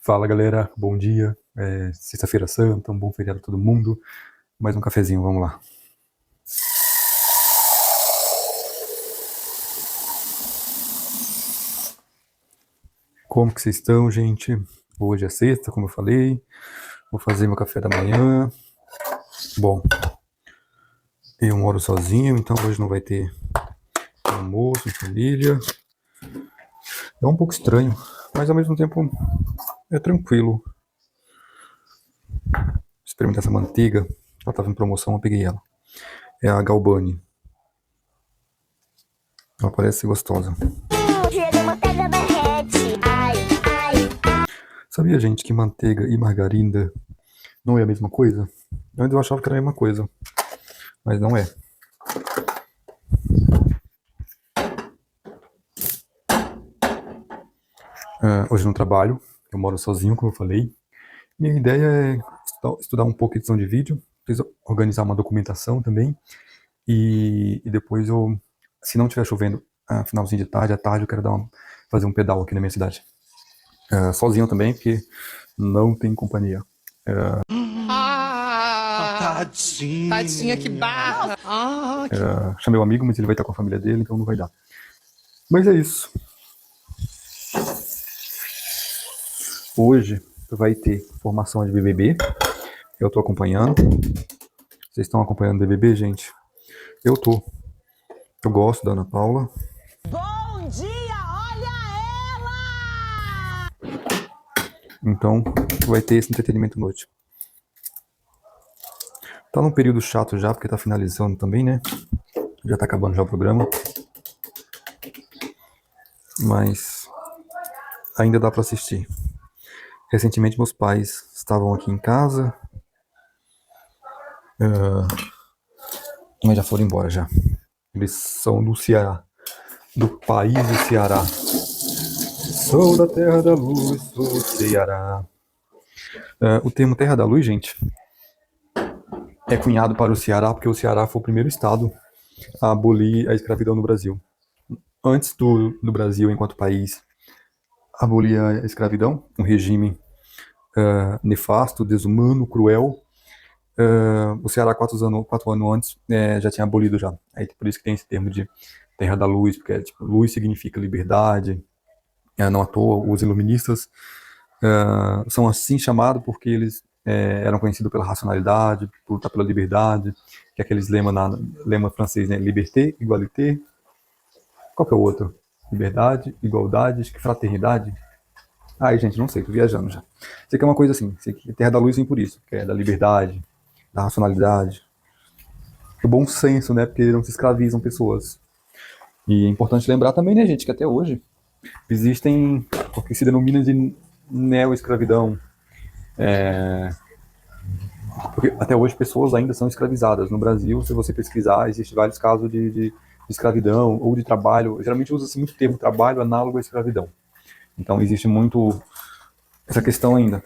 Fala galera, bom dia. Sexta-feira santa, um bom feriado a todo mundo. Mais um cafezinho, vamos lá. Como que vocês estão, gente? Hoje é sexta, como eu falei. Vou fazer meu café da manhã. Bom, eu moro sozinho, então hoje não vai ter almoço em família. É um pouco estranho, mas ao mesmo tempo é tranquilo. Experimentar essa manteiga. Ela estava em promoção, eu peguei ela. É a Galbani. Ela parece ser gostosa. Sabia, gente, que manteiga e margarina não é a mesma coisa? Antes eu achava que era a mesma coisa, mas não é. Hoje no trabalho, eu moro sozinho, como eu falei. Minha ideia é estudar um pouco edição de vídeo, preciso organizar uma documentação também. E depois se não estiver chovendo, finalzinho de tarde, à tarde, eu quero fazer um pedal aqui na minha cidade. Sozinho também, porque não tem companhia. Tadinha, que barra. Chamei um amigo, mas ele vai estar com a família dele, então não vai dar. Mas é isso. Hoje vai ter formação de BBB. Eu tô acompanhando. Vocês estão acompanhando o BBB, gente? Eu tô. Eu gosto da Ana Paula. Bom dia, olha ela! Então, vai ter esse entretenimento à noite. Tá num período chato já, porque tá finalizando também, né? Já tá acabando já o programa. Mas ainda dá pra assistir. Recentemente meus pais estavam aqui em casa. Mas já foram embora já. Eles são do Ceará. Do país do Ceará. Sou da terra da luz, sou do Ceará. O termo terra da luz, gente, é cunhado para o Ceará porque o Ceará foi o primeiro estado a abolir a escravidão no Brasil. Antes do Brasil, enquanto país, abolir a escravidão, um regime nefasto, desumano, cruel. O Ceará, 4 anos antes, já tinha abolido já. Aí, por isso que tem esse termo de terra da luz, porque tipo, luz significa liberdade. Não à toa, os iluministas são assim chamados porque eles eram conhecidos pela racionalidade, por lutar pela liberdade, que é aqueles lema francês, né? Liberté, égalité. Qual que é o outro? Liberdade, igualdade, acho que fraternidade. Ai, gente, não sei, tô viajando já. Sei que é uma coisa assim, sei que Terra da Luz vem por isso, que é da liberdade, da racionalidade, do bom senso, né? Porque não se escravizam pessoas. E é importante lembrar também, né, gente, que até hoje existem o que se denomina de neo-escravidão. Porque até hoje pessoas ainda são escravizadas. No Brasil, se você pesquisar, existem vários casos de escravidão ou de trabalho. Geralmente usa-se muito o termo trabalho análogo à escravidão. Então existe muito essa questão ainda.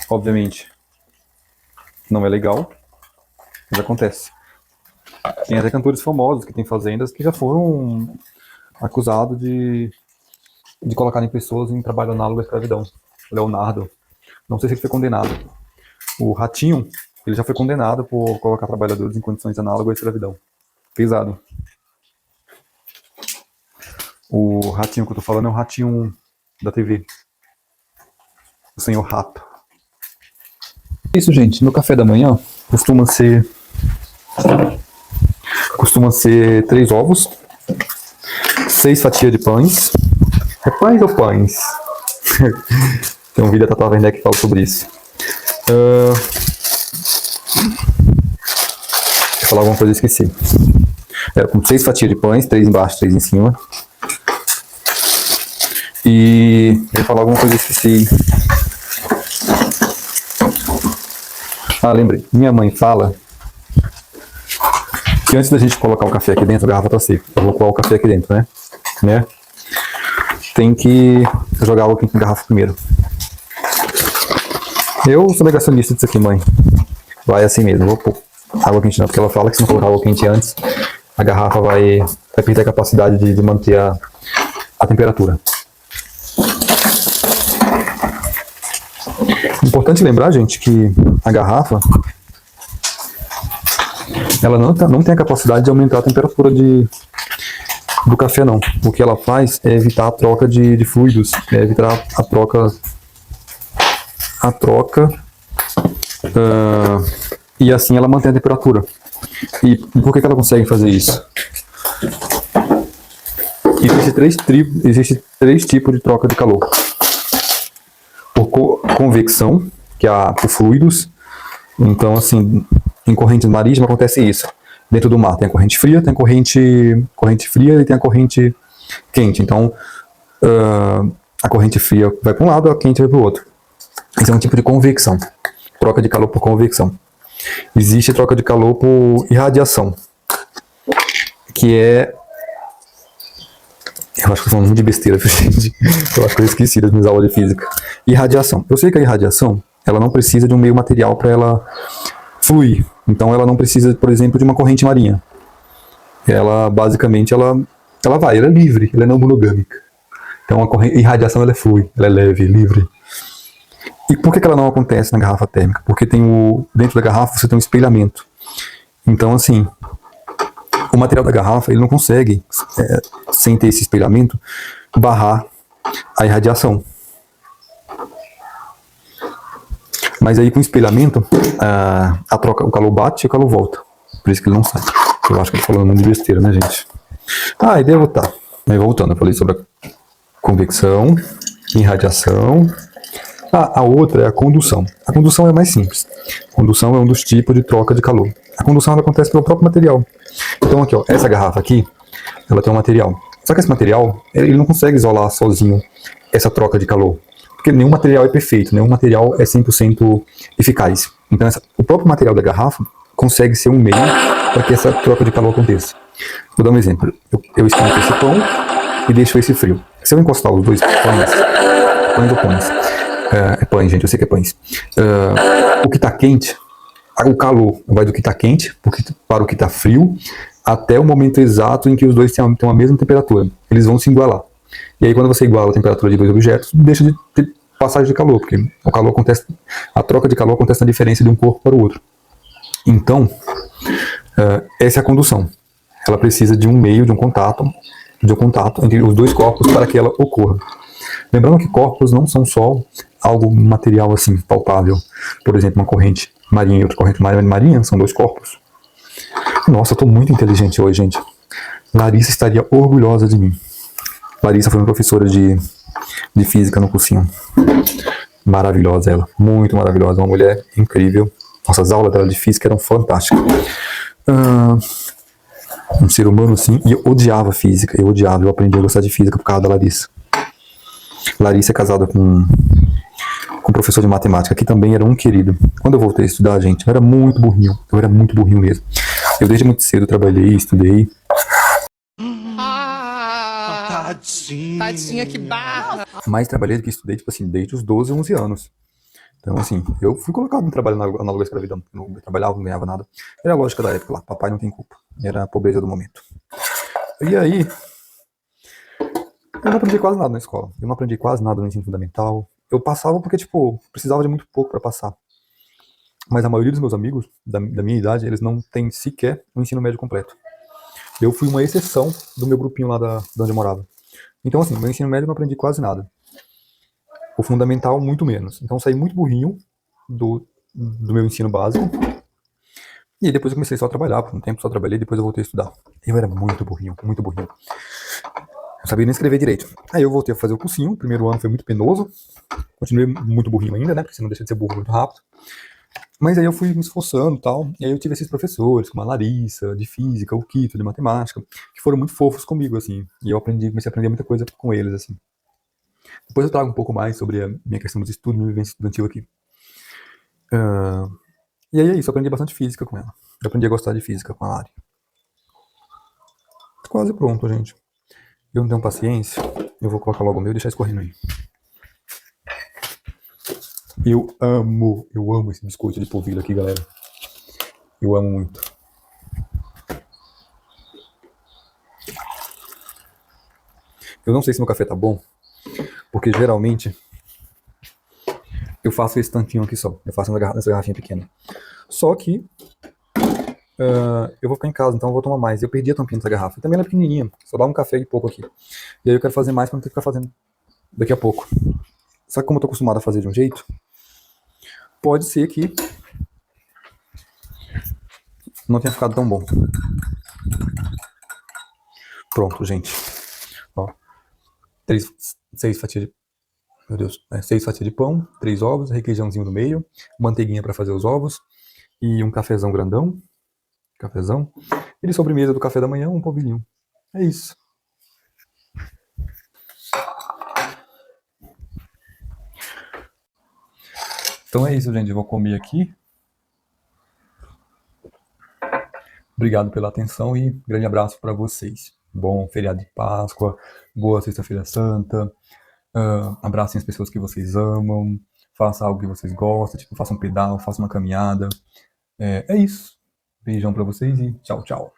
Obviamente, não é legal, mas acontece. Tem até cantores famosos que têm fazendas que já foram acusados de colocarem pessoas em trabalho análogo à escravidão. Leonardo, não sei se ele foi condenado. O Ratinho, ele já foi condenado por colocar trabalhadores em condições análogas à escravidão. Pesado. O Ratinho que eu tô falando é o Ratinho da TV. O Senhor Rato. Isso, gente. No café da manhã costuma ser 3 ovos, 6 fatias de pães. É pães ou pães? Tem um vídeo da Tata Werneck que fala sobre isso. Vou falar alguma coisa e esqueci. Com 6 fatias de pães, 3 embaixo, 3 em cima. E eu vou falar alguma coisa e esqueci. Lembrei. Minha mãe fala que antes da gente colocar o café aqui dentro, a garrafa tá seca. Eu vou colocar o café aqui dentro, né? Tem que jogar água quente na garrafa primeiro. Eu sou negacionista disso aqui, mãe. Vai assim mesmo, vou pôr água quente não, porque ela fala que se não colocar água quente antes, a garrafa vai perder a capacidade de manter a temperatura. importante lembrar, gente, que a garrafa ela não tem a capacidade de aumentar a temperatura do café, não. O que ela faz é evitar a troca de fluidos, é evitar a troca e assim ela mantém a temperatura. E por que ela consegue fazer isso? Existem três tipos de troca de calor. Por convecção, que é por fluidos. Então, assim, em correntes marítimas acontece isso. Dentro do mar tem a corrente fria, tem a corrente fria e tem a corrente quente. Então, a corrente fria vai para um lado, a quente vai para o outro. Esse é um tipo de convecção. Troca de calor por convecção. Existe troca de calor por irradiação, que é... Eu acho que eu tô falando muito de besteira, gente. Eu acho que eu esqueci das minhas aulas de física. Irradiação. Eu sei que a irradiação, ela não precisa de um meio material para ela fluir. Então ela não precisa, por exemplo, de uma corrente marinha. Ela, basicamente, ela é livre, ela é não monogâmica. Então a irradiação, ela flui, ela é leve, livre. E por que ela não acontece na garrafa térmica? Porque dentro da garrafa você tem um espelhamento. Então, assim, o material da garrafa, ele não consegue, sem ter esse espelhamento, barrar a irradiação. Mas aí com o espelhamento, o calor bate e o calor volta. Por isso que ele não sai. Eu acho que eu tô falando de besteira, né, gente? A ideia é voltar. Mas voltando, eu falei sobre a convecção, irradiação. A outra é a condução. A condução é mais simples. A condução é um dos tipos de troca de calor. A condução ela acontece pelo próprio material. Então aqui, ó, essa garrafa aqui, ela tem um material. Só que esse material, ele não consegue isolar sozinho essa troca de calor. Porque nenhum material é perfeito, nenhum material é 100% eficaz. Então o próprio material da garrafa consegue ser um meio para que essa troca de calor aconteça. Vou dar um exemplo. Eu esquento esse pão e deixo esse frio. Se eu encostar os dois pães ou pães, é pães, gente, eu sei que é pães. O que está quente, o calor vai do que está quente para o que está frio, até o momento exato em que os dois têm a mesma temperatura. Eles vão se igualar. E aí quando você iguala a temperatura de dois objetos, deixa de ter passagem de calor, porque o calor acontece, a troca de calor acontece na diferença de um corpo para o outro. Então, essa é a condução. Ela precisa de um meio, de um contato entre os dois corpos para que ela ocorra. Lembrando que corpos não são só algo material assim, palpável. Por exemplo, uma corrente marinha e outra corrente marinha são dois corpos. Nossa, eu estou muito inteligente hoje, gente. Larissa estaria orgulhosa de mim. Larissa foi uma professora de física no cursinho. Maravilhosa ela, muito maravilhosa, uma mulher incrível. Nossas aulas dela de física eram fantásticas. Um ser humano assim, e eu odiava física, eu aprendi a gostar de física por causa da Larissa. Larissa é casada com um professor de matemática, que também era um querido. Quando eu voltei a estudar, gente, eu era muito burrinho mesmo. Eu desde muito cedo trabalhei, estudei. Tadinha, que barra. Mais trabalhei do que estudei, tipo assim, desde os 12, 11 anos. Então, assim, eu fui colocado no trabalho análogo à escravidão. Eu trabalhava, não ganhava nada. Era a lógica da época lá, papai não tem culpa. Era a pobreza do momento. E aí, eu não aprendi quase nada na escola. Eu não aprendi quase nada no ensino fundamental. Eu passava porque, tipo, precisava de muito pouco para passar. Mas a maioria dos meus amigos, da minha idade, eles não têm sequer um ensino médio completo. Eu fui uma exceção do meu grupinho lá de onde eu morava. Então, assim, meu ensino médio eu não aprendi quase nada. O fundamental, muito menos. Então, eu saí muito burrinho do meu ensino básico. E depois eu comecei só a trabalhar. Por um tempo só trabalhei, depois eu voltei a estudar. Eu era muito burrinho, muito burrinho. Não sabia nem escrever direito. Aí eu voltei a fazer o cursinho. O primeiro ano foi muito penoso. Continuei muito burrinho ainda, né? Porque você não deixa de ser burro muito rápido. Mas aí eu fui me esforçando e tal. E aí eu tive esses professores, como a Larissa, de física, o Kito, de matemática, que foram muito fofos comigo, assim. E eu comecei a aprender muita coisa com eles, assim. Depois eu trago um pouco mais sobre a minha questão dos estudos, minha vivência estudantil aqui. E aí é isso, eu aprendi bastante física com ela. Eu aprendi a gostar de física com a Lari. Quase pronto, gente. Eu não tenho paciência, eu vou colocar logo o meu e deixar escorrendo aí. Eu amo esse biscoito de polvilho aqui, galera. Eu amo muito. Eu não sei se meu café tá bom, porque geralmente eu faço esse tantinho aqui só. Eu faço nessa garrafinha pequena. Só que eu vou ficar em casa, então eu vou tomar mais. Eu perdi a tampinha dessa garrafa. E também ela é pequenininha, só dá um café e pouco aqui. E aí eu quero fazer mais pra não ter que ficar fazendo daqui a pouco. Só que como eu tô acostumado a fazer de um jeito, pode ser que não tenha ficado tão bom. Pronto, gente. Ó, 6 fatias de... Meu Deus. 6 fatias de pão, 3 ovos, requeijãozinho no meio, manteiguinha pra fazer os ovos e um cafezão grandão. Cafezão. E de sobremesa do café da manhã, um polvilhinho. É isso. Então é isso, gente. Eu vou comer aqui. Obrigado pela atenção e grande abraço para vocês. Bom feriado de Páscoa, boa Sexta-feira Santa. Abracem as pessoas que vocês amam. Faça algo que vocês gostam, tipo, faça um pedal, faça uma caminhada. É isso. Beijão para vocês e tchau, tchau.